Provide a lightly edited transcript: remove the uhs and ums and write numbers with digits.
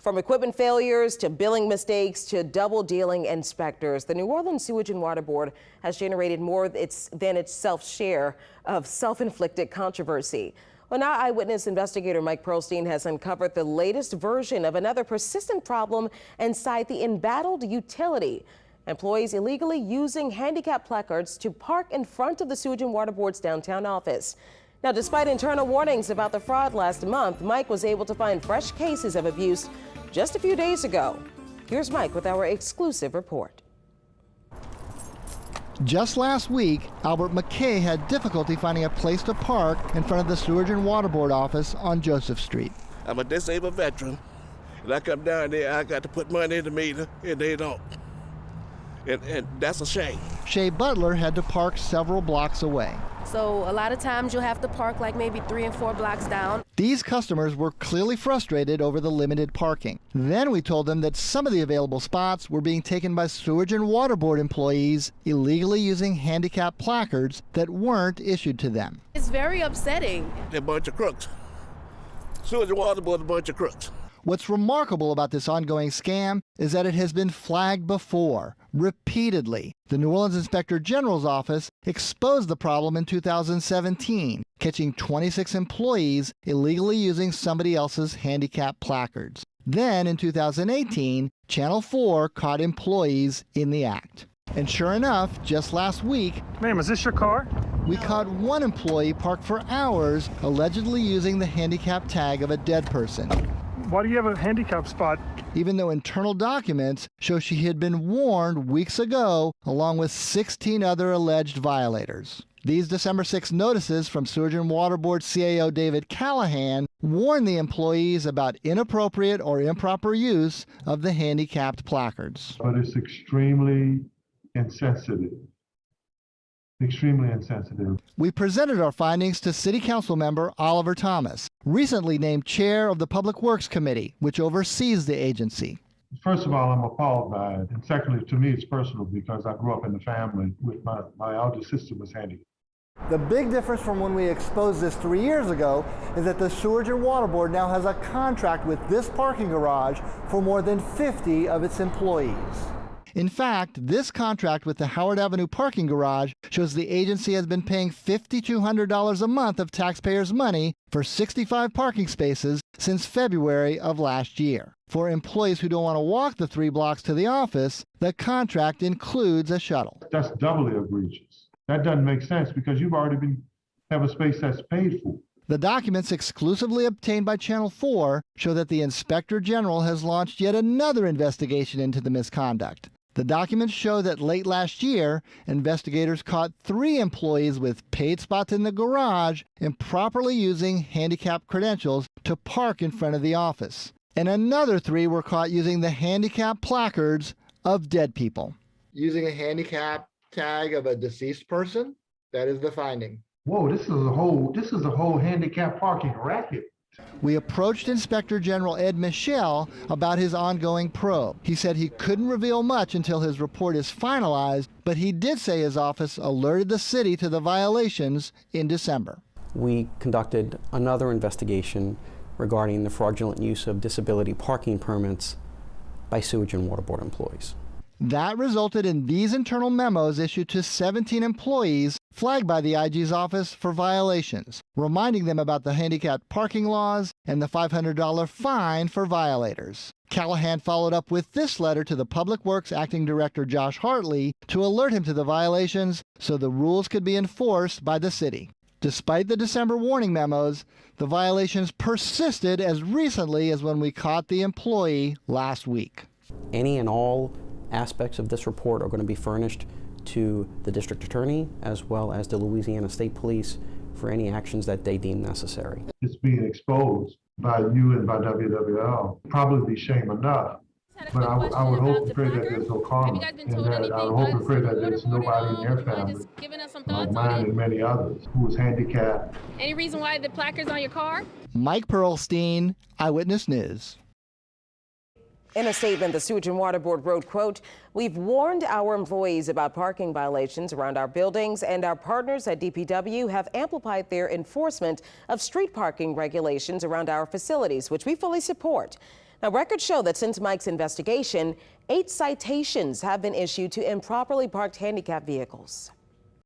From equipment failures to billing mistakes to double dealing inspectors, the New Orleans Sewage and Water Board has generated more than its share of self-inflicted controversy. Well, now eyewitness investigator Mike Perlstein has uncovered the latest version of another persistent problem inside the embattled utility. Employees illegally using handicap placards to park in front of the Sewage and Water Board's downtown office. Now, despite internal warnings about the fraud last month, Mike was able to find fresh cases of abuse just a few days ago. Here's Mike with our exclusive report. Just last week, Albert McKay had difficulty finding a place to park in front of the Sewage and Water Board office on Joseph Street. I'm a disabled veteran, and I come down there, I got to put money in the meter, and they don't. And that's a shame. Shay Butler had to park several blocks away. So a lot of times you'll have to park like maybe 3 and 4 blocks down. These customers were clearly frustrated over the limited parking. Then we told them that some of the available spots were being taken by Sewage and Water Board employees illegally using handicap placards that weren't issued to them. It's very upsetting. They're a bunch of crooks. Sewage and Water Board, a bunch of crooks. What's remarkable about this ongoing scam is that it has been flagged before, repeatedly. The New Orleans Inspector General's office exposed the problem in 2017, catching 26 employees illegally using somebody else's handicap placards. Then in 2018, Channel 4 caught employees in the act. And sure enough, just last week, ma'am, is this your car? We caught one employee parked for hours, allegedly using the handicap tag of a dead person. Why do you have a handicap spot? Even though internal documents show she had been warned weeks ago, along with 16 other alleged violators. These December 6 notices from Sewage and Water Board CAO David Callahan warn the employees about inappropriate or improper use of the handicapped placards. But it's extremely insensitive. Extremely insensitive. We presented our findings to City Council member Oliver Thomas, recently named chair of the Public Works Committee, which oversees the agency. First of all, I'm appalled by it. And secondly, to me, it's personal because I grew up in the family with my older sister was handicapped. The big difference from when we exposed this 3 years ago is that the Sewage and Water Board now has a contract with this parking garage for more than 50 of its employees. In fact, this contract with the Howard Avenue parking garage shows the agency has been paying $5,200 a month of taxpayers' money for 65 parking spaces since February of last year. For employees who don't want to walk the 3 blocks to the office, the contract includes a shuttle. That's doubly egregious. That doesn't make sense because you've already have a space that's paid for. The documents exclusively obtained by Channel 4 show that the Inspector General has launched yet another investigation into the misconduct. The documents show that late last year, investigators caught 3 employees with paid spots in the garage improperly using handicap credentials to park in front of the office. And another 3 were caught using the handicap placards of dead people. Using a handicap tag of a deceased person? That is the finding. Whoa, this is a whole handicap parking racket. We approached Inspector General Ed Michel about his ongoing probe. He said he couldn't reveal much until his report is finalized, but he did say his office alerted the city to the violations in December. We conducted another investigation regarding the fraudulent use of disability parking permits by Sewage and Water Board employees. That resulted in these internal memos issued to 17 employees flagged by the IG's office for violations, reminding them about the handicapped parking laws and the $500 fine for violators. Callahan followed up with this letter to the Public Works Acting Director Josh Hartley to alert him to the violations so the rules could be enforced by the city. Despite the December warning memos, the violations persisted as recently as when we caught the employee last week. Any and all aspects of this report are going to be furnished to the district attorney as well as the Louisiana State Police for any actions that they deem necessary. It's being exposed by you and by WWL. Probably be shame enough, but I would hope and pray that there's no karma, and that I would hope and pray that there's nobody in their family, like mine and many others, who is handicapped. Any reason why the placard's on your car? Mike Perlstein, Eyewitness News. In a statement, the Sewage and Water Board wrote, quote, "We've warned our employees about parking violations around our buildings, and our partners at DPW have amplified their enforcement of street parking regulations around our facilities, which we fully support. Now, records show that since Mike's investigation, 8 citations have been issued to improperly parked handicapped vehicles.